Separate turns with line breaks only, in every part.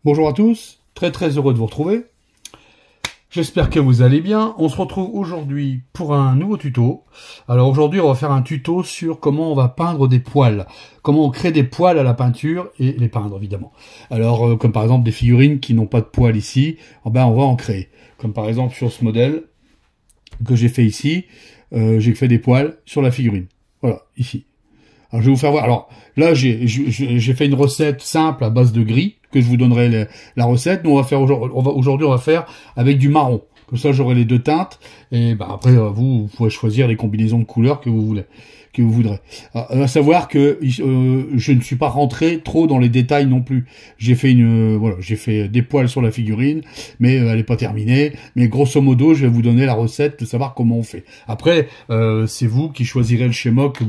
Bonjour à tous, très heureux de vous retrouver. J'espère que vous allez bien. On se retrouve aujourd'hui pour un nouveau tuto. Alors aujourd'hui, on va faire un tuto sur comment on va peindre des poils. Comment on crée des poils à la peinture et les peindre, évidemment. Alors, comme par exemple des figurines qui n'ont pas de poils ici, on va en créer. Comme par exemple sur ce modèle que j'ai fait ici, j'ai fait des poils sur la figurine. Voilà, ici. Alors, je vais vous faire voir. Alors, là, j'ai fait une recette simple à base de gris, que je vous donnerai la recette. Nous, on va faire aujourd'hui, on va faire avec du marron. Comme ça, j'aurai les deux teintes. Et bah, après, vous pourrez choisir les combinaisons de couleurs que vous voulez, que vous voudrez. Alors, à savoir que je ne suis pas rentré trop dans les détails non plus. J'ai fait voilà, j'ai fait des poils sur la figurine, mais elle n'est pas terminée. Mais grosso modo, je vais vous donner la recette de savoir comment on fait. Après, c'est vous qui choisirez le schéma que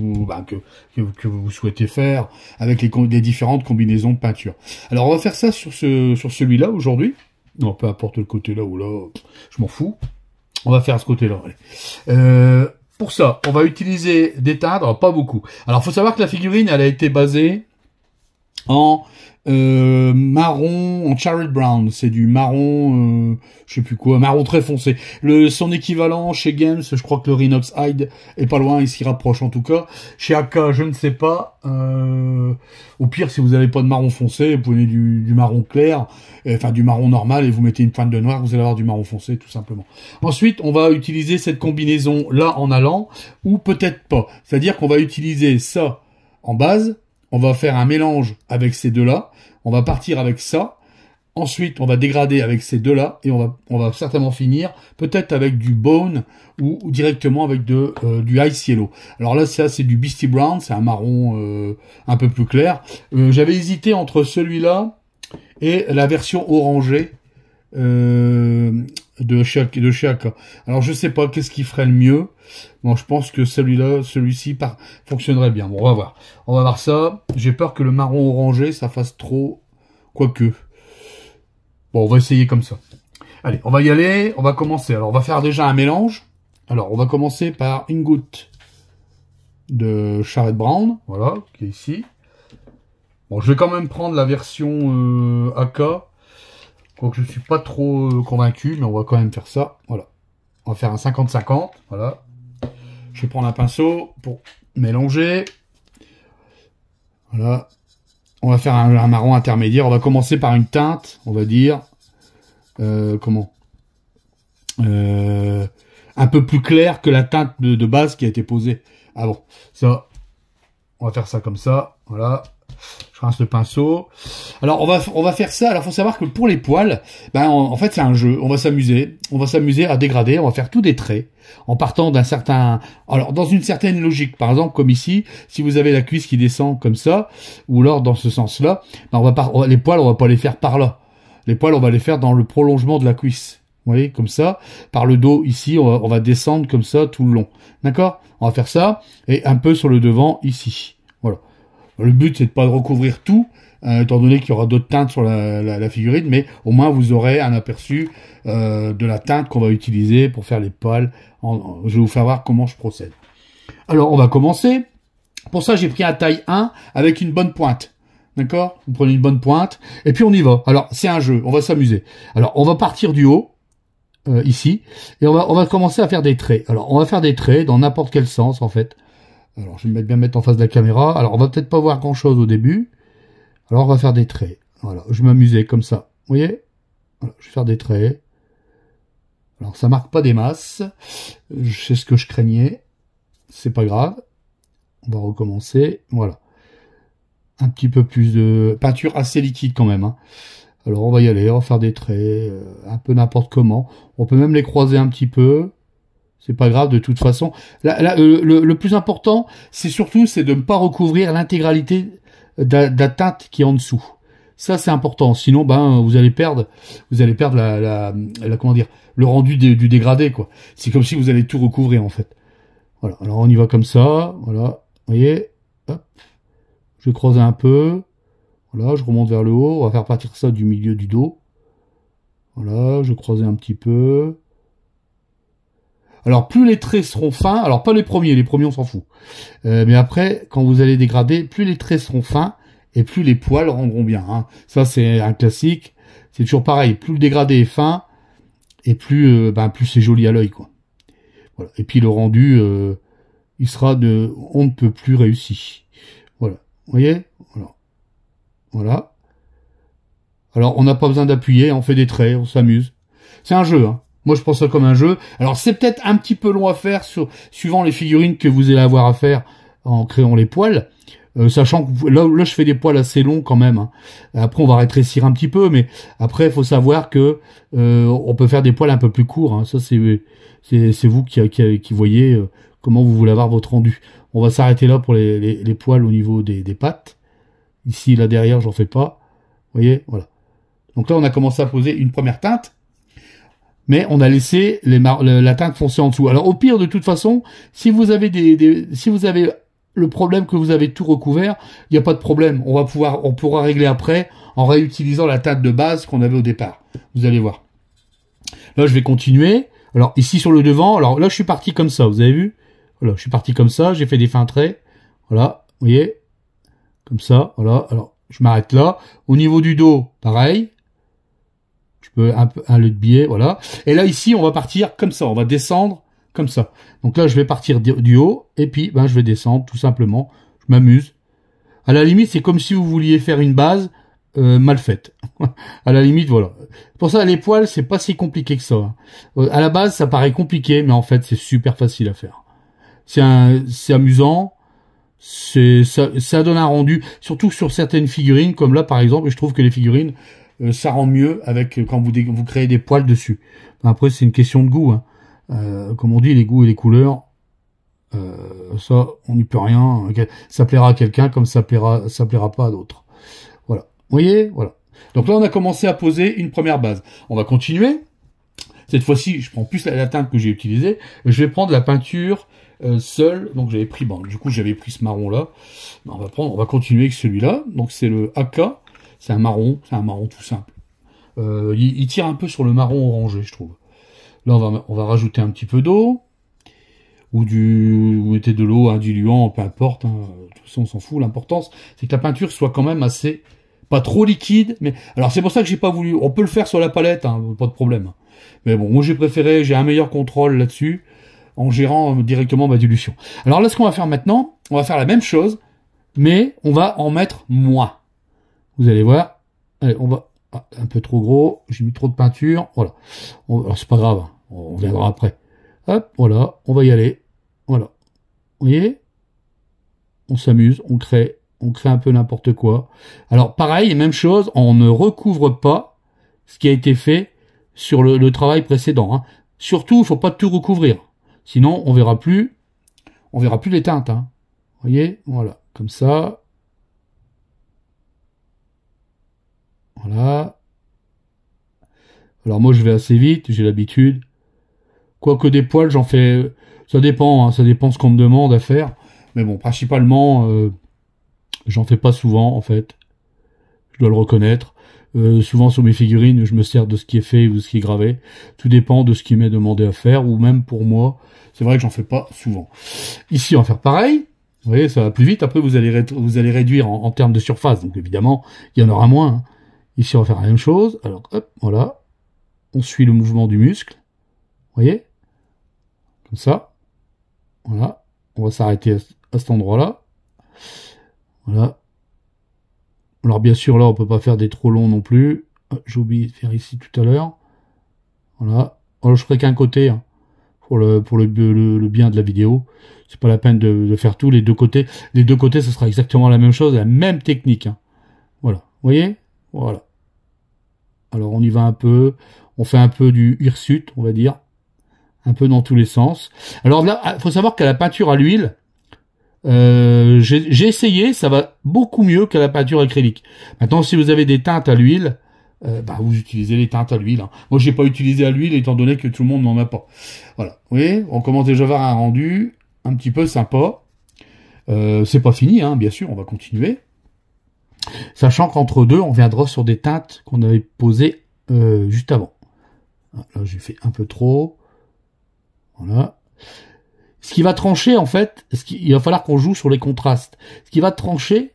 vous souhaitez faire avec les différentes combinaisons de peinture. Alors, on va faire ça sur celui-là aujourd'hui. Non, peu importe le côté là ou là, je m'en fous. On va faire ce côté-là. Pour ça, on va utiliser des teintes, alors pas beaucoup. Alors, faut savoir que la figurine, elle a été basée en marron, en cherry brown. C'est du marron, je sais plus quoi, marron très foncé. Son équivalent chez Games, je crois que le Rhinox Hide est pas loin, il s'y rapproche en tout cas. Chez AK, je ne sais pas. Au pire, si vous n'avez pas de marron foncé, vous prenez du marron clair, enfin du marron normal, et vous mettez une pointe de noir, vous allez avoir du marron foncé, tout simplement. Ensuite, on va utiliser cette combinaison là en allant, ou peut-être pas. C'est-à-dire qu'on va utiliser ça en base. On va faire un mélange avec ces deux-là. On va partir avec ça. Ensuite, on va dégrader avec ces deux-là. Et on va certainement finir peut-être avec du bone ou directement avec du ice yellow. Alors là, ça, c'est du Beastie Brown. C'est un marron un peu plus clair. J'avais hésité entre celui-là et la version orangée de chez AK. Alors je sais pas qu'est-ce qui ferait le mieux. Bon, je pense que celui-ci fonctionnerait bien. Bon, on va voir. On va voir ça. J'ai peur que le marron orangé, ça fasse trop. Quoique. Bon, on va essayer comme ça. Allez, on va y aller. On va commencer. Alors, on va faire déjà un mélange. Alors, on va commencer par une goutte de Charlotte Brown. Voilà, qui est ici. Bon, je vais quand même prendre la version AK. Quoique je suis pas trop convaincu, mais on va quand même faire ça. Voilà. On va faire un 50-50. Voilà. Je vais prendre un pinceau pour mélanger. Voilà. On va faire un marron intermédiaire. On va commencer par une teinte, on va dire. Comment un peu plus claire que la teinte de base qui a été posée avant. Ça, on va faire ça comme ça. Voilà. Je rince le pinceau. Alors, on va faire ça. Alors, faut savoir que pour les poils, en fait, c'est un jeu. On va s'amuser. On va s'amuser à dégrader. On va faire tous des traits en partant d'un certain... Alors, dans une certaine logique. Par exemple, comme ici, si vous avez la cuisse qui descend comme ça, ou alors dans ce sens-là, les poils, on va pas les faire par là. Les poils, on va les faire dans le prolongement de la cuisse. Vous voyez, comme ça. Par le dos, ici, on va descendre comme ça tout le long. D'accord? On va faire ça. Et un peu sur le devant, ici. Voilà. Le but, c'est de pas recouvrir tout, étant donné qu'il y aura d'autres teintes sur la figurine, mais au moins vous aurez un aperçu de la teinte qu'on va utiliser pour faire les poils. Je vais vous faire voir comment je procède. Alors, on va commencer. Pour ça, j'ai pris un taille 1 avec une bonne pointe. D'accord? Vous prenez une bonne pointe, et puis on y va. Alors, c'est un jeu, on va s'amuser. Alors, on va partir du haut, ici, et on va commencer à faire des traits. Alors, on va faire des traits dans n'importe quel sens, en fait. Alors, je vais bien mettre en face de la caméra. Alors, on va peut-être pas voir grand-chose au début. Alors, on va faire des traits. Voilà, je vais m'amuser comme ça. Vous voyez? Voilà, je vais faire des traits. Alors, ça marque pas des masses. C'est ce que je craignais. C'est pas grave. On va recommencer. Voilà. Un petit peu plus de peinture assez liquide quand même. Hein. Alors, on va y aller. On va faire des traits. Un peu n'importe comment. On peut même les croiser un petit peu. C'est pas grave de toute façon. Le plus important, c'est de ne pas recouvrir l'intégralité de la teinte qui est en dessous. Ça, c'est important. Sinon, vous allez perdre comment dire, le rendu du dégradé, quoi. C'est comme si vous allez tout recouvrir, en fait. Voilà. Alors, on y va comme ça. Voilà. Vous voyez? Hop. Je creuse un peu. Voilà. Je remonte vers le haut. On va faire partir ça du milieu du dos. Voilà. Je creuse un petit peu. Alors, plus les traits seront fins, alors pas les premiers on s'en fout. Mais après, quand vous allez dégrader, plus les traits seront fins, et plus les poils rendront bien. Hein. Ça, c'est un classique. C'est toujours pareil. Plus le dégradé est fin, et plus, plus c'est joli à l'œil, quoi. Voilà. Et puis le rendu, il sera on ne peut plus réussi. Voilà. Vous voyez? Voilà. Voilà. Alors, on n'a pas besoin d'appuyer, on fait des traits, on s'amuse. C'est un jeu, hein. Moi, je pense ça comme un jeu. Alors, c'est peut-être un petit peu long à faire suivant les figurines que vous allez avoir à faire en créant les poils. Sachant que là, je fais des poils assez longs quand même, hein. Après, on va rétrécir un petit peu, mais après, il faut savoir que on peut faire des poils un peu plus courts, hein. Ça, c'est vous qui voyez comment vous voulez avoir votre rendu. On va s'arrêter là pour les poils au niveau des pattes. Ici, là derrière, j'en fais pas. Vous voyez, voilà. Donc là, on a commencé à poser une première teinte, mais on a laissé la teinte foncée en dessous. Alors au pire, de toute façon, si vous avez si vous avez le problème que vous avez tout recouvert, il n'y a pas de problème. On pourra régler après en réutilisant la teinte de base qu'on avait au départ. Vous allez voir. Là, je vais continuer. Alors ici sur le devant, alors là, je suis parti comme ça. Vous avez vu? Voilà, je suis parti comme ça. J'ai fait des fins traits. Voilà, vous voyez, comme ça. Voilà. Alors je m'arrête là. Au niveau du dos, pareil. Je peux un le biais, voilà. Et là, ici, on va partir comme ça. On va descendre comme ça. Donc là, je vais partir du haut. Et puis, je vais descendre, tout simplement. Je m'amuse. À la limite, c'est comme si vous vouliez faire une base mal faite. À la limite, voilà. Pour ça, les poils, c'est pas si compliqué que ça. À la base, ça paraît compliqué, mais en fait, c'est super facile à faire. C'est amusant. Ça donne un rendu, surtout sur certaines figurines, comme là, par exemple. Et je trouve que les figurines, ça rend mieux avec quand vous créez des poils dessus. Après, c'est une question de goût, hein. Comme on dit, les goûts et les couleurs, ça, on n'y peut rien. Ça plaira à quelqu'un comme ça plaira pas à d'autres. Voilà. Vous voyez, voilà. Donc là, on a commencé à poser une première base. On va continuer. Cette fois-ci, je prends plus la teinte que j'ai utilisée. Je vais prendre la peinture seule. Donc j'avais pris, du coup, j'avais pris ce marron-là. On va continuer avec celui-là. Donc c'est le AK. C'est un marron tout simple. Il tire un peu sur le marron orangé, je trouve. Là, on va rajouter un petit peu d'eau. Vous mettez de l'eau, un diluant, peu importe, hein. De toute façon, on s'en fout. L'important, c'est que la peinture soit quand même assez, pas trop liquide, mais, alors c'est pour ça que j'ai pas voulu, on peut le faire sur la palette, hein, pas de problème. Mais bon, moi j'ai un meilleur contrôle là-dessus, en gérant directement ma dilution. Alors là, ce qu'on va faire maintenant, on va faire la même chose, mais on va en mettre moins. Vous allez voir. Allez, on va, un peu trop gros, j'ai mis trop de peinture, voilà. Alors c'est pas grave, on reviendra après. Hop, voilà, on va y aller. Voilà. Vous voyez? On s'amuse, on crée un peu n'importe quoi. Alors pareil, même chose, on ne recouvre pas ce qui a été fait sur le travail précédent, hein. Surtout, il faut pas tout recouvrir. Sinon, on verra plus les teintes, hein. Vous voyez? Voilà, comme ça. Voilà. Alors moi, je vais assez vite, j'ai l'habitude. Quoique des poils, j'en fais... Ça dépend, hein, ça dépend ce qu'on me demande à faire. Mais bon, principalement, j'en fais pas souvent, en fait. Je dois le reconnaître. Souvent, sur mes figurines, je me sers de ce qui est fait ou de ce qui est gravé. Tout dépend de ce qui m'est demandé à faire, ou même pour moi. C'est vrai que j'en fais pas souvent. Ici, on va faire pareil. Vous voyez, ça va plus vite. Après, vous allez réduire en termes de surface. Donc, évidemment, il y en aura moins, hein. Ici, on va faire la même chose. Alors, hop, voilà. On suit le mouvement du muscle. Vous voyez? Comme ça. Voilà. On va s'arrêter à cet endroit-là. Voilà. Alors, bien sûr, là, on peut pas faire des trop longs non plus. J'ai oublié de faire ici tout à l'heure. Voilà. Alors, je ferai qu'un côté, hein, pour le bien de la vidéo. C'est pas la peine de faire tout. Les deux côtés, ce sera exactement la même chose, la même technique, hein. Voilà. Vous voyez? Voilà. Alors, on y va un peu. On fait un peu du hirsute, on va dire. Un peu dans tous les sens. Alors là, il faut savoir qu'à la peinture à l'huile, j'ai essayé, ça va beaucoup mieux qu'à la peinture acrylique. Maintenant, si vous avez des teintes à l'huile, vous utilisez les teintes à l'huile, hein. Moi, j'ai pas utilisé à l'huile, étant donné que tout le monde n'en a pas. Voilà. Vous voyez, on commence déjà à avoir un rendu un petit peu sympa. C'est pas fini, hein, bien sûr, on va continuer. Sachant qu'entre deux, on viendra sur des teintes qu'on avait posées juste avant. Là, j'ai fait un peu trop. Voilà. Ce qui va trancher, en fait, il va falloir qu'on joue sur les contrastes. Ce qui va trancher,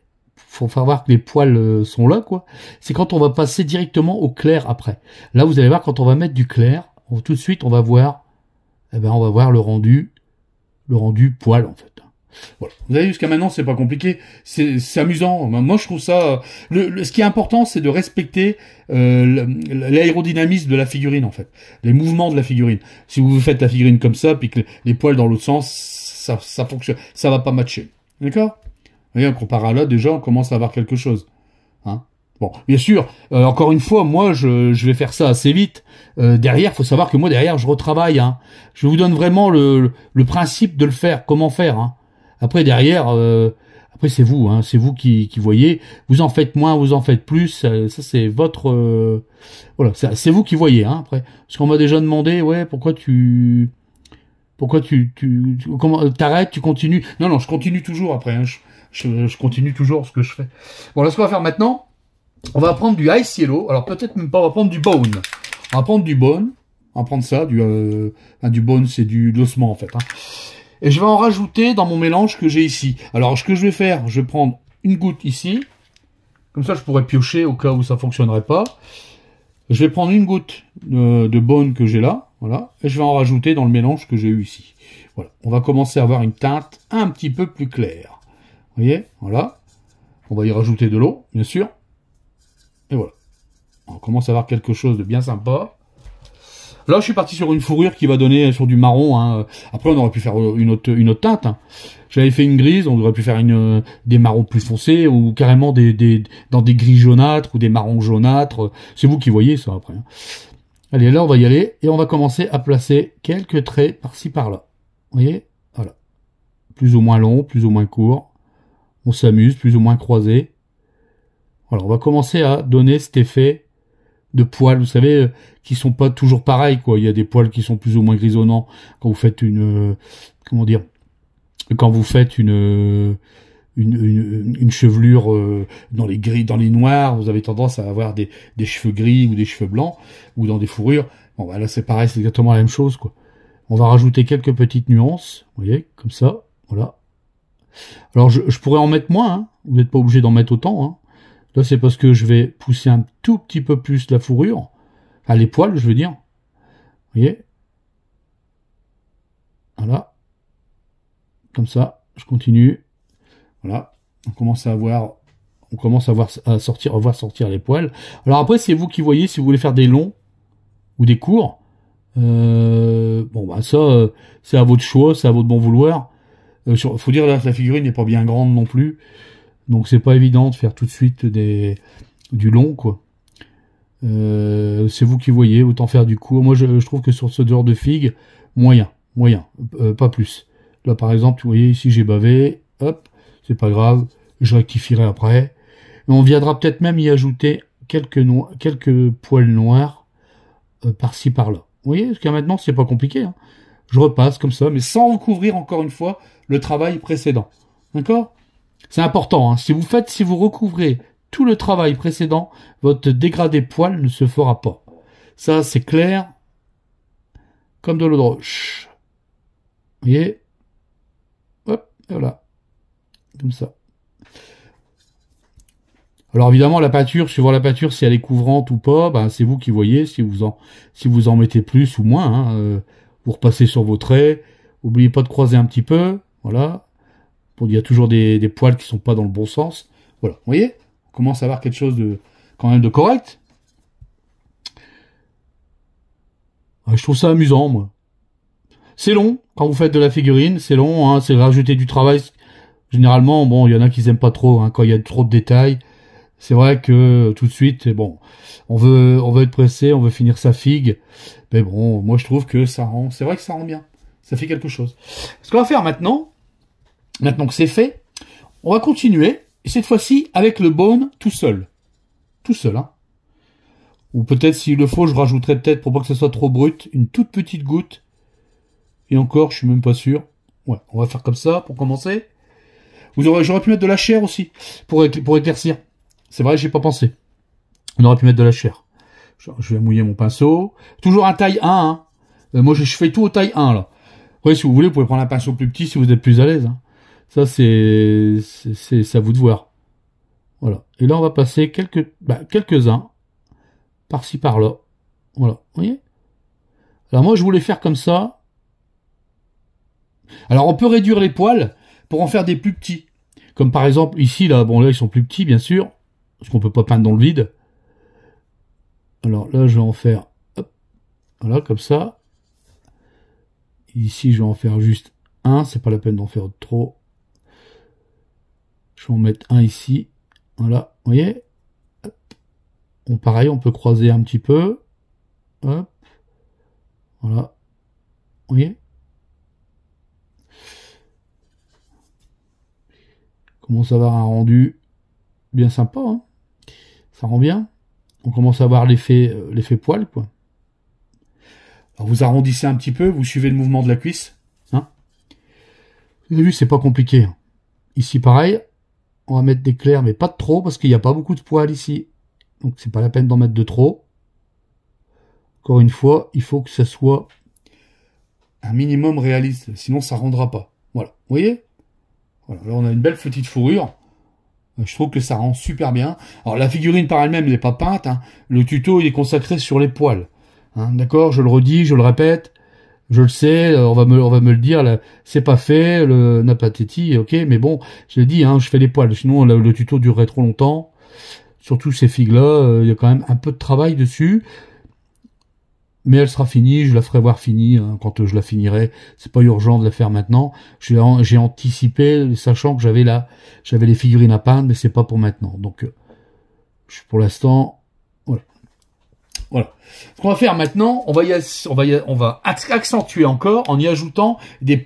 faut faire voir que les poils sont là, quoi. C'est quand on va passer directement au clair après. Là, vous allez voir, quand on va mettre du clair, tout de suite, on va voir, eh ben, on va voir le rendu poil, en fait. Voilà. Vous avez vu, jusqu'à maintenant, c'est pas compliqué. C'est amusant. Moi, je trouve ça, ce qui est important, c'est de respecter, l'aérodynamisme de la figurine, en fait. Les mouvements de la figurine. Si vous faites la figurine comme ça, puis que les poils dans l'autre sens, ça fonctionne, ça va pas matcher. D'accord? Et comparé à là, déjà, on commence à avoir quelque chose. Hein, bon, bien sûr, encore une fois, moi, je vais faire ça assez vite. Derrière, faut savoir que moi, derrière, je retravaille. Hein. Je vous donne vraiment le principe de le faire, comment faire. Hein. Après, derrière, après, c'est vous. Hein, c'est vous qui voyez. Vous en faites moins, vous en faites plus. Ça c'est votre... voilà, c'est vous qui voyez. Hein, après, parce qu'on m'a déjà demandé, ouais, pourquoi tu comment t'arrêtes, tu continues? Non, je continue toujours après. Hein. Je continue toujours ce que je fais. Bon, là, ce qu'on va faire maintenant, on va prendre du Ice Yellow. Alors, peut-être même pas, on va prendre du Bone. On va prendre du Bone. On va prendre ça, du Bone, c'est de l'ossement, en fait. Hein. Et je vais en rajouter dans mon mélange que j'ai ici. Alors, ce que je vais faire, je vais prendre une goutte ici. Comme ça, je pourrais piocher au cas où ça fonctionnerait pas. Je vais prendre une goutte de Bone que j'ai là. Voilà. Et je vais en rajouter dans le mélange que j'ai eu ici. Voilà. On va commencer à avoir une teinte un petit peu plus claire. Vous voyez, voilà. On va y rajouter de l'eau, bien sûr. Et voilà. On commence à avoir quelque chose de bien sympa. Là, je suis parti sur une fourrure qui va donner sur du marron. Hein. Après, on aurait pu faire une autre teinte. Hein. J'avais fait une grise, on aurait pu faire des marrons plus foncés ou carrément dans des gris jaunâtres ou des marrons jaunâtres. C'est vous qui voyez ça après. Hein. Allez, là, on va y aller et on va commencer à placer quelques traits par-ci par-là. Vous voyez, voilà. Plus ou moins long, plus ou moins court. On s'amuse, plus ou moins croisé. Voilà, on va commencer à donner cet effet de poils, vous savez, qui sont pas toujours pareils, quoi. Il y a des poils qui sont plus ou moins grisonnants quand vous faites comment dire, quand vous faites une chevelure dans les gris, dans les noirs, vous avez tendance à avoir des cheveux gris ou des cheveux blancs, ou dans des fourrures. Bon, bah là, c'est pareil, c'est exactement la même chose, quoi. On va rajouter quelques petites nuances, vous voyez, comme ça, voilà. Alors, je pourrais en mettre moins, hein. Vous n'êtes pas obligé d'en mettre autant. Hein. Là, c'est parce que je vais pousser un tout petit peu plus la fourrure. Enfin, les poils, je veux dire. Vous voyez? Voilà. Comme ça, je continue. Voilà. On commence à voir sortir les poils. Alors après, c'est vous qui voyez si vous voulez faire des longs ou des courts. Bon, bah ça, c'est à votre choix, c'est à votre bon vouloir. Faut dire là que la figurine n'est pas bien grande non plus, donc c'est pas évident de faire tout de suite du long, quoi. C'est vous qui voyez, autant faire du court. Moi, je trouve que sur ce genre de figue, moyen, pas plus. Là, par exemple, vous voyez ici, j'ai bavé, hop, c'est pas grave, je rectifierai après. Et on viendra peut-être même y ajouter quelques poils noirs par-ci par-là. Vous voyez, jusqu'à maintenant, c'est pas compliqué. Hein. Je repasse comme ça, mais sans recouvrir encore une fois le travail précédent. D'accord? C'est important. Hein. Si vous recouvrez tout le travail précédent, votre dégradé poil ne se fera pas. Ça, c'est clair comme de l'eau de roche. Vous voyez? Hop, et voilà. Comme ça. Alors évidemment, la peinture, suivant la peinture, si elle est couvrante ou pas, ben, c'est vous qui voyez, si vous en mettez plus ou moins. Hein, vous repassez sur vos traits. N'oubliez pas de croiser un petit peu. Voilà. Bon, il y a toujours des poils qui sont pas dans le bon sens. Voilà. Vous voyez? On commence à avoir quelque chose quand même de correct. Je trouve ça amusant, moi. C'est long. Quand vous faites de la figurine, c'est long. Hein, c'est rajouter du travail. Généralement, bon, il y en a qui aiment pas trop. Hein, quand il y a trop de détails. C'est vrai que tout de suite, bon, on veut être pressé, on veut finir sa figue. Mais bon, moi je trouve que c'est vrai que ça rend bien. Ça fait quelque chose. Ce qu'on va faire maintenant que c'est fait, on va continuer, et cette fois-ci avec le bone tout seul. Tout seul, hein. Ou peut-être s'il le faut, je rajouterai peut-être, pour pas que ce soit trop brut, une toute petite goutte. Et encore, je suis même pas sûr. Ouais, on va faire comme ça pour commencer. J'aurais pu mettre de la chair aussi, pour éclaircir. C'est vrai, j'y ai pas pensé. On aurait pu mettre de la chair. Je vais mouiller mon pinceau. Toujours un taille 1, hein. Moi, je fais tout au taille 1, là. Après, si vous voulez, vous pouvez prendre un pinceau plus petit si vous êtes plus à l'aise. Hein. Ça, c'est à vous de voir. Voilà. Et là, on va passer quelques-uns par-ci, par-là. Voilà. Vous voyez? Alors moi, je voulais faire comme ça. Alors, on peut réduire les poils pour en faire des plus petits. Comme par exemple, ici, là, bon, là, ils sont plus petits, bien sûr. Parce qu'on peut pas peindre dans le vide. Alors là, je vais en faire, hop, voilà, comme ça. Ici, je vais en faire juste un. C'est pas la peine d'en faire trop. Je vais en mettre un ici. Voilà, vous voyez? Bon, pareil, on peut croiser un petit peu. Hop. Voilà. Vous voyez? Commence à avoir un rendu bien sympa, hein. Ça rend bien. On commence à avoir l'effet poil, quoi. Alors vous arrondissez un petit peu, vous suivez le mouvement de la cuisse, hein. Vous avez vu, c'est pas compliqué, hein. Ici, pareil, on va mettre des clairs, mais pas de trop, parce qu'il n'y a pas beaucoup de poils ici. Donc c'est pas la peine d'en mettre de trop. Encore une fois, il faut que ça soit un minimum réaliste, sinon ça rendra pas. Voilà, vous voyez? Voilà, là on a une belle petite fourrure. Je trouve que ça rend super bien. Alors la figurine par elle-même n'est pas peinte, hein. Le tuto il est consacré sur les poils, hein. D'accord, je le redis, je le répète, je le sais, on va me le dire, c'est pas fait, le Napatetti, ok, mais bon, je l'ai dit, hein, je fais les poils, sinon le tuto durerait trop longtemps. Surtout ces figues-là, il y a quand même un peu de travail dessus. Mais elle sera finie, je la ferai voir finie, hein, quand je la finirai. C'est pas urgent de la faire maintenant. J'ai anticipé, sachant que j'avais les figurines à peindre, mais c'est pas pour maintenant. Donc, pour l'instant, voilà. Voilà. Ce qu'on va faire maintenant, on va accentuer encore en y ajoutant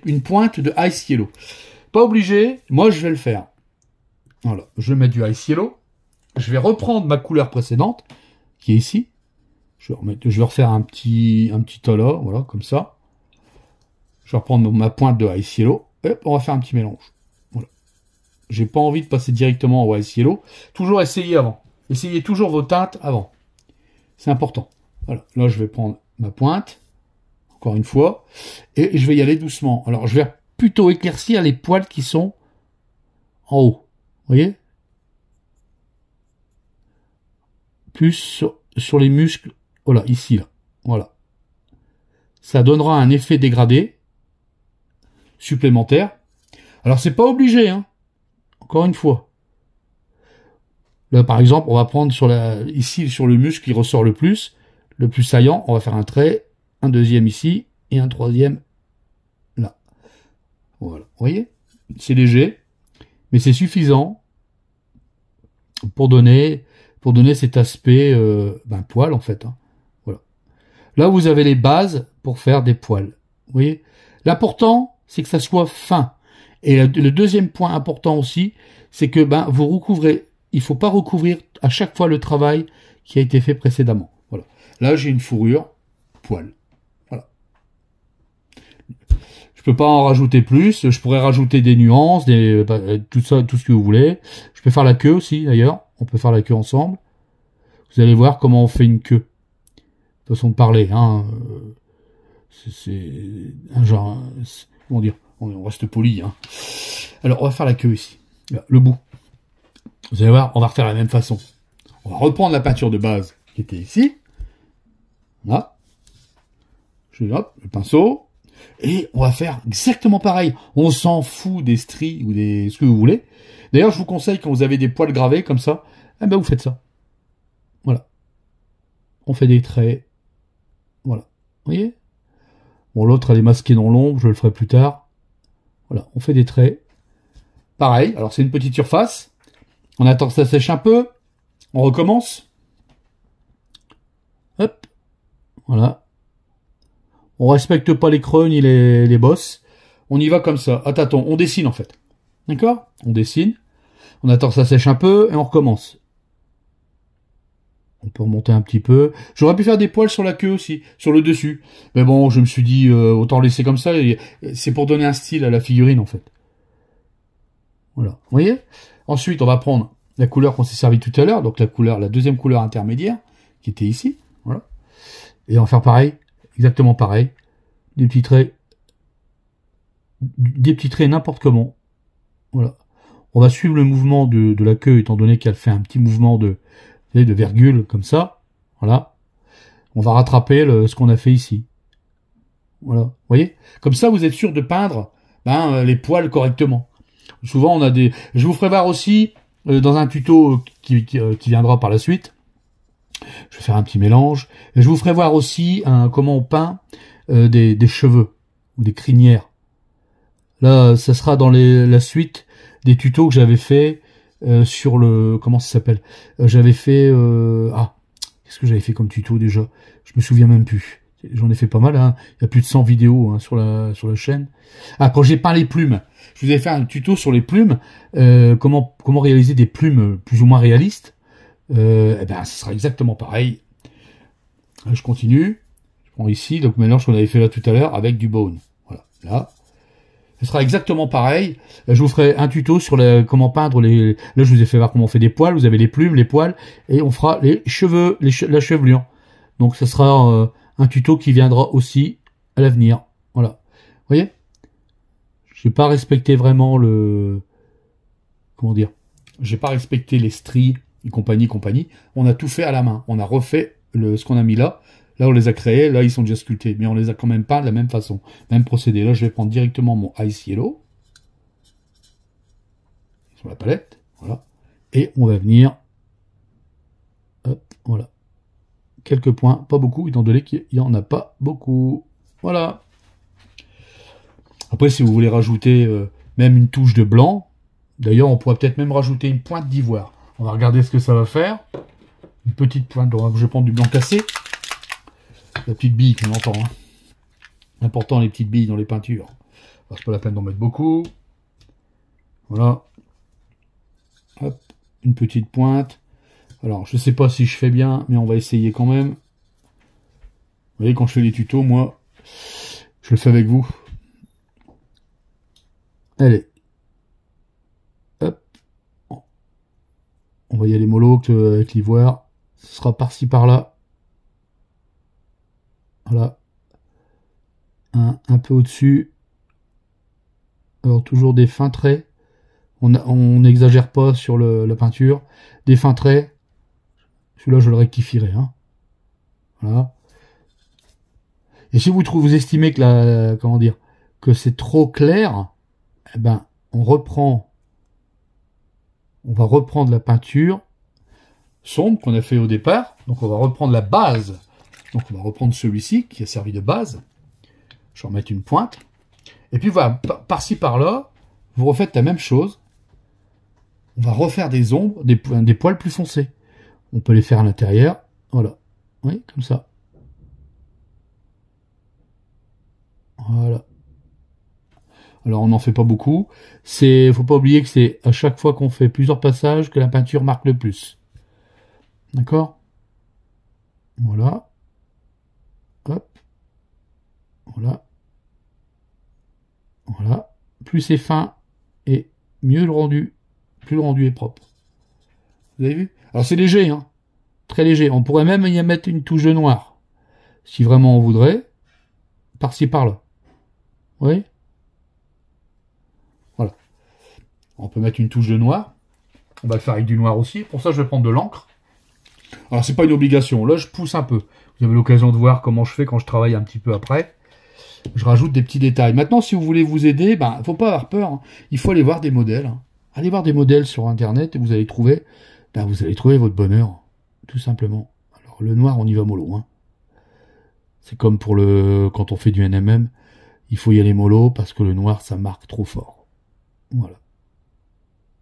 une pointe de Ice Yellow. Pas obligé, moi je vais le faire. Voilà, je vais mettre du Ice Yellow. Je vais reprendre ma couleur précédente, qui est ici. Je vais refaire un petit tas là, voilà, comme ça. Je vais reprendre ma pointe de Ice Yellow. Hop, on va faire un petit mélange. Voilà. J'ai pas envie de passer directement au Ice Yellow. Toujours essayer avant. Essayez toujours vos teintes avant. C'est important. Voilà. Là, je vais prendre ma pointe. Encore une fois. Et je vais y aller doucement. Alors, je vais plutôt éclaircir les poils qui sont en haut. Vous voyez? Plus sur les muscles. Voilà, ici, là. Voilà. Ça donnera un effet dégradé supplémentaire. Alors, c'est pas obligé, hein. Encore une fois. Là, par exemple, on va prendre ici, sur le muscle qui ressort le plus saillant, on va faire un trait, un deuxième ici, et un troisième là. Voilà. Vous voyez? C'est léger, mais c'est suffisant pour donner cet aspect, poil, en fait, hein. Là, vous avez les bases pour faire des poils. Vous voyez? L'important, c'est que ça soit fin. Et le deuxième point important aussi, c'est que vous recouvrez. Il faut pas recouvrir à chaque fois le travail qui a été fait précédemment. Voilà. Là, j'ai une fourrure poil. Voilà. Je peux pas en rajouter plus. Je pourrais rajouter des nuances, tout ça, tout ce que vous voulez. Je peux faire la queue aussi, d'ailleurs. On peut faire la queue ensemble. Vous allez voir comment on fait une queue. Façon de parler, hein. C'est un genre, comment dire, on reste poli, hein. Alors, on va faire la queue ici. Là, le bout. Vous allez voir, on va refaire la même façon. On va reprendre la peinture de base qui était ici. Là. Hop, le pinceau. Et on va faire exactement pareil. On s'en fout des stries ou ce que vous voulez. D'ailleurs, je vous conseille, quand vous avez des poils gravés comme ça, vous faites ça. Voilà. On fait des traits. Voilà. Vous voyez? Bon, l'autre, elle est masquée dans l'ombre, je le ferai plus tard. Voilà, on fait des traits. Pareil, alors c'est une petite surface. On attend que ça sèche un peu. On recommence. Hop. Voilà. On respecte pas les creux ni les bosses. On y va comme ça, à tâtons. On dessine, en fait. D'accord? On dessine. On attend que ça sèche un peu et on recommence. On peut remonter un petit peu. J'aurais pu faire des poils sur la queue aussi, sur le dessus. Mais bon, je me suis dit, autant laisser comme ça. C'est pour donner un style à la figurine, en fait. Voilà. Vous voyez? Ensuite, on va prendre la couleur qu'on s'est servi tout à l'heure. Donc la deuxième couleur intermédiaire, qui était ici. Voilà. Et on va faire pareil. Exactement pareil. Des petits traits n'importe comment. Voilà. on va suivre le mouvement de la queue, étant donné qu'elle fait un petit mouvement de virgule, comme ça. Voilà. On va rattraper ce qu'on a fait ici. Voilà. Vous voyez? Comme ça, vous êtes sûr de peindre les poils correctement. Souvent, on a des... Je vous ferai voir aussi, dans un tuto qui viendra par la suite, je vais faire un petit mélange, et je vous ferai voir aussi comment on peint des cheveux, ou des crinières. Là, ça sera dans la suite des tutos que j'avais fait sur le... Comment ça s'appelle? J'avais fait... qu'est-ce que j'avais fait comme tuto déjà? Je me souviens même plus. J'en ai fait pas mal, hein. Il y a plus de 100 vidéos sur la chaîne. Ah, quand j'ai peint les plumes, je vous ai fait un tuto sur les plumes, comment réaliser des plumes plus ou moins réalistes. Eh ben, ce sera exactement pareil. Je continue. Je prends ici, donc mélange qu'on avait fait là tout à l'heure avec du bone. Voilà, là. Ce sera exactement pareil. Je vous ferai un tuto sur comment peindre les... Là, je vous ai fait voir comment on fait des poils. Vous avez les plumes, les poils, et on fera les cheveux, la chevelure. Donc, ce sera un tuto qui viendra aussi à l'avenir. Voilà. Vous voyez? J'ai pas respecté vraiment le... Comment dire? J'ai pas respecté les stries et compagnie. On a tout fait à la main. On a refait ce qu'on a mis là. Là, on les a créés. Là, ils sont déjà sculptés. Mais on les a quand même pas de la même façon. Même procédé. Là, je vais prendre directement mon Ice Yellow. Sur la palette. Voilà. Et on va venir... Hop, voilà. Quelques points. Pas beaucoup, étant donné qu'il n'y en a pas beaucoup. Voilà. Après, si vous voulez rajouter même une touche de blanc, d'ailleurs, on pourrait peut-être même rajouter une pointe d'ivoire. On va regarder ce que ça va faire. Une petite pointe. Donc, je vais prendre du blanc cassé. La petite bille qu'on entend. Hein. Important, les petites billes dans les peintures. C'est pas la peine d'en mettre beaucoup. Voilà. Hop. Une petite pointe. Alors, je sais pas si je fais bien, mais on va essayer quand même. Vous voyez, quand je fais les tutos, moi, je le fais avec vous. Allez. Hop. On va y aller mollo avec l'ivoire. Ce sera par-ci, par-là. Voilà. Un peu au-dessus. Alors, toujours des fins traits. On n'exagère pas sur la peinture. Des fins traits. Celui-là, je le rectifierai. Hein. Voilà. Et si vous estimez que que c'est trop clair, eh ben, on va reprendre la peinture sombre qu'on a fait au départ. Donc, on va reprendre la base. Donc, on va reprendre celui-ci qui a servi de base. Je vais en mettre une pointe. Et puis, voilà, par-ci, par-là, vous refaites la même chose. On va refaire des ombres, des poils plus foncés. On peut les faire à l'intérieur. Voilà. Oui, comme ça. Voilà. Alors, on n'en fait pas beaucoup. Faut pas oublier que c'est à chaque fois qu'on fait plusieurs passages que la peinture marque le plus. D'accord? Voilà. Hop. Voilà. Voilà. Plus c'est fin et mieux le rendu. Plus le rendu est propre. Vous avez vu? Alors c'est léger, hein. Très léger. On pourrait même y mettre une touche de noir. Si vraiment on voudrait. Par-ci, par-là. Vous voyez? Voilà. On peut mettre une touche de noir. On va le faire avec du noir aussi. Pour ça, je vais prendre de l'encre. Alors, c'est pas une obligation. Là, je pousse un peu. Vous avez l'occasion de voir comment je fais quand je travaille un petit peu après. Je rajoute des petits détails. Maintenant, si vous voulez vous aider, faut pas avoir peur. Hein. Il faut aller voir des modèles. Hein. Allez voir des modèles sur Internet et vous allez trouver, votre bonheur. Tout simplement. Alors, le noir, on y va mollo. Hein. C'est comme quand on fait du NMM. Il faut y aller mollo parce que le noir, ça marque trop fort. Voilà.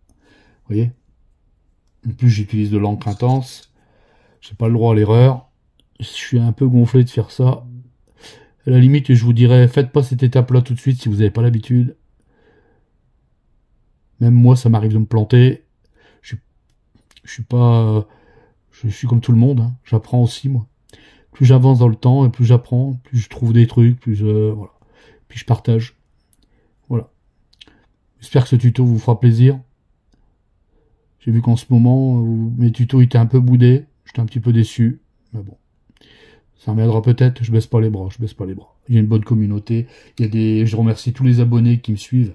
Vous voyez? En plus, j'utilise de l'encre intense. J'ai pas le droit à l'erreur. Je suis un peu gonflé de faire ça. À la limite, je vous dirais, faites pas cette étape-là tout de suite si vous n'avez pas l'habitude. Même moi, ça m'arrive de me planter. Je suis comme tout le monde. Hein. J'apprends aussi, moi. Plus j'avance dans le temps et plus j'apprends, plus je trouve des trucs, voilà. Puis je partage. Voilà. J'espère que ce tuto vous fera plaisir. J'ai vu qu'en ce moment, mes tutos étaient un peu boudés. J'étais un petit peu déçu. Mais bon. Ça m'aidera peut-être. Je baisse pas les bras. Il y a une bonne communauté. Je remercie tous les abonnés qui me suivent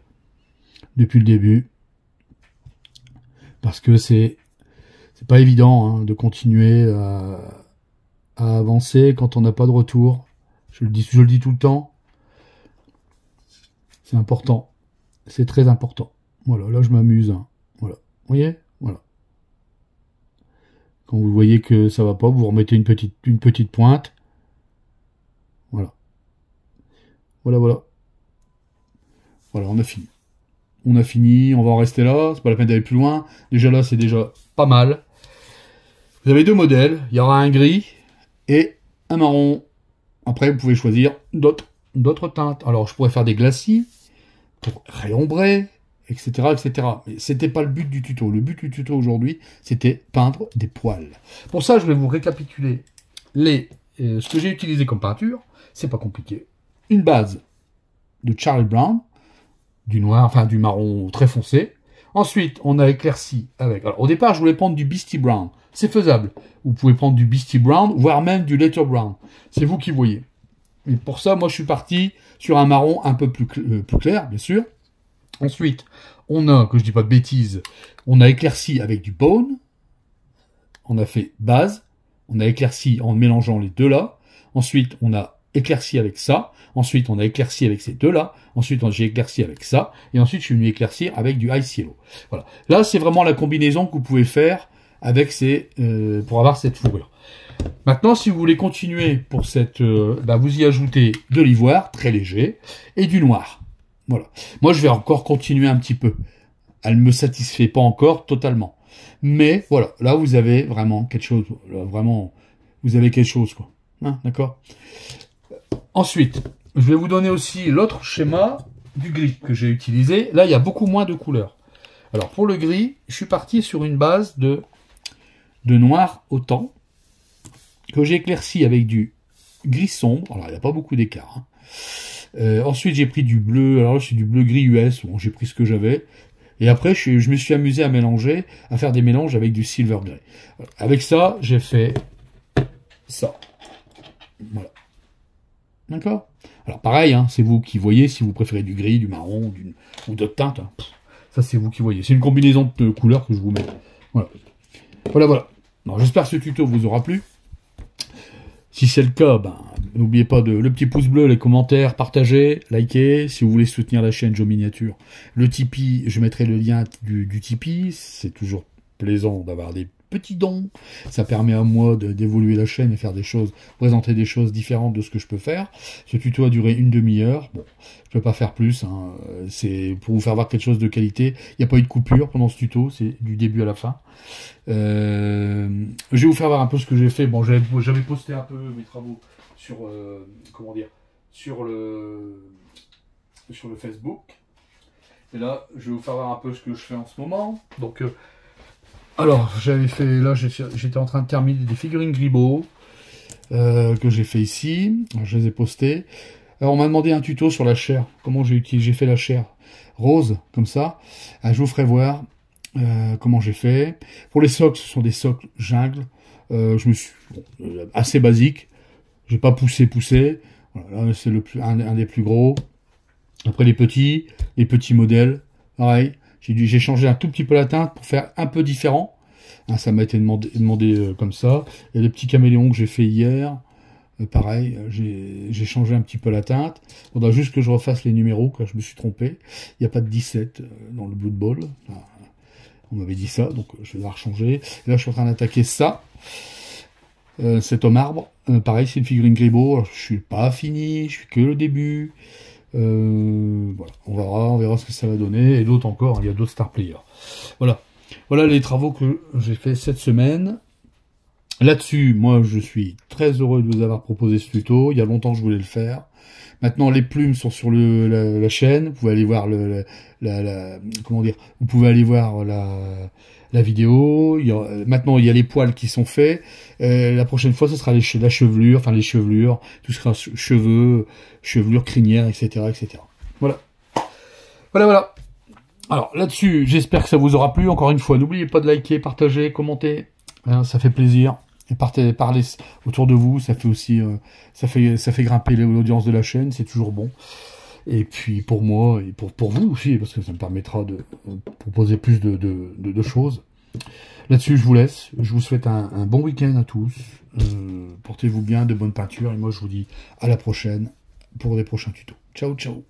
depuis le début. parce que c'est pas évident hein, de continuer à avancer quand on n'a pas de retour. Je le dis tout le temps. C'est important. C'est très important. Voilà, là je m'amuse. Hein. Voilà. Vous voyez? Voilà. Quand vous voyez que ça va pas, vous remettez une petite pointe. Voilà. Voilà, voilà. Voilà, on a fini. On a fini, on va en rester là, c'est pas la peine d'aller plus loin. Déjà là, c'est déjà pas mal. Vous avez deux modèles, il y aura un gris et un marron. Après, vous pouvez choisir d'autres teintes. Alors, je pourrais faire des glacis pour réombrer, etc., etc. Mais c'était pas le but du tuto. Le but du tuto aujourd'hui, c'était peindre des poils. Pour ça, je vais vous récapituler ce que j'ai utilisé comme peinture. C'est pas compliqué. Une base de Charlie Brown, du noir, enfin du marron très foncé. Ensuite, on a éclairci avec... Alors, au départ, je voulais prendre du Beastie Brown. C'est faisable. Vous pouvez prendre du Beastie Brown, voire même du Letter Brown. C'est vous qui voyez. Et pour ça, moi, je suis parti sur un marron un peu plus clair, bien sûr. Ensuite, on a, que je dis pas de bêtises, on a éclairci avec du Bone. On a fait base. On a éclairci en mélangeant les deux là. Ensuite, on a éclairci avec ça. Ensuite, on a éclairci avec ces deux-là. Ensuite, j'ai éclairci avec ça. Et ensuite, je suis venu éclaircir avec du Ice Yellow. Voilà. Là, c'est vraiment la combinaison que vous pouvez faire avec pour avoir cette fourrure. Maintenant, si vous voulez continuer pour vous y ajoutez de l'ivoire, très léger, et du noir. Voilà. Moi, je vais encore continuer un petit peu. Elle ne me satisfait pas encore totalement. Mais, voilà. Là, vous avez vraiment quelque chose. Là, vraiment, vous avez quelque chose, quoi. Hein, d'accord? Ensuite, je vais vous donner aussi l'autre schéma du gris que j'ai utilisé. Là, il y a beaucoup moins de couleurs. Alors, pour le gris, je suis parti sur une base de noir autant que j'ai éclairci avec du gris sombre. Alors, il n'y a pas beaucoup d'écart. Hein. Ensuite, j'ai pris du bleu. Alors là, c'est du bleu gris US. Bon, j'ai pris ce que j'avais. Et après, je me suis amusé à mélanger, à faire des mélanges avec du silver grey. Avec ça, j'ai fait ça. Voilà. D'accord? Alors pareil, hein, c'est vous qui voyez si vous préférez du gris, du marron ou d'autres teintes. Hein. Ça, c'est vous qui voyez. C'est une combinaison de couleurs que je vous mets. Voilà. Voilà, voilà. J'espère que ce tuto vous aura plu. Si c'est le cas, n'oubliez pas le petit pouce bleu, les commentaires, partagez, likez. Si vous voulez soutenir la chaîne Joe Miniature, le Tipeee, je mettrai le lien du Tipeee. C'est toujours plaisant d'avoir des petits dons. Ça permet à moi d'évoluer la chaîne et faire des choses, présenter des choses différentes de ce que je peux faire. Ce tuto a duré une demi-heure. Bon, je peux pas faire plus. Hein. C'est pour vous faire voir quelque chose de qualité. Il n'y a pas eu de coupure pendant ce tuto. C'est du début à la fin. Je vais vous faire voir un peu ce que j'ai fait. Bon, j'avais posté un peu mes travaux sur sur le Facebook. Et là, je vais vous faire voir un peu ce que je fais en ce moment. Donc alors, j'étais en train de terminer des figurines Gribaud que j'ai fait ici. Alors, je les ai postées. Alors, on m'a demandé un tuto sur la chair. Comment j'ai fait la chair rose, comme ça. Je vous ferai voir comment j'ai fait. Pour les socles, ce sont des socles jungle. Assez basique. J'ai pas poussé. Voilà, là, c'est un des plus gros. Après, les petits modèles. Pareil. J'ai changé un tout petit peu la teinte pour faire un peu différent. Hein, ça m'a été demandé comme ça. Et les petits caméléons que j'ai fait hier, pareil, j'ai changé un petit peu la teinte. Il faudra juste que je refasse les numéros, car je me suis trompé. Il n'y a pas de 17 dans le Blood Bowl. On m'avait dit ça, donc je vais la rechanger. Et là, je suis en train d'attaquer ça. Cet homme arbre. Pareil, c'est une figurine Gribaud. Alors, je suis pas fini, je suis que le début. Voilà, on verra ce que ça va donner. Et d'autres encore, il y a d'autres star players. Voilà les travaux que j'ai fait cette semaine. Là-dessus, moi, je suis très heureux de vous avoir proposé ce tuto. Il y a longtemps que je voulais le faire. Maintenant, les plumes sont sur la chaîne. Vous pouvez aller voir vous pouvez aller voir la vidéo. Maintenant, il y a les poils qui sont faits. La prochaine fois, ce sera la chevelure, enfin les chevelures, tout sera cheveux, chevelure, crinière, etc., etc. Voilà. Alors, là-dessus, j'espère que ça vous aura plu. Encore une fois, n'oubliez pas de liker, partager, commenter. Hein, ça fait plaisir. Et parler autour de vous, ça fait aussi, ça fait grimper l'audience de la chaîne, c'est toujours bon. Et puis pour moi et pour vous aussi, parce que ça me permettra de proposer plus de choses. Là-dessus, je vous laisse. Je vous souhaite un bon week-end à tous. Portez-vous bien, de bonnes peintures. Et moi, je vous dis à la prochaine pour des prochains tutos. Ciao, ciao.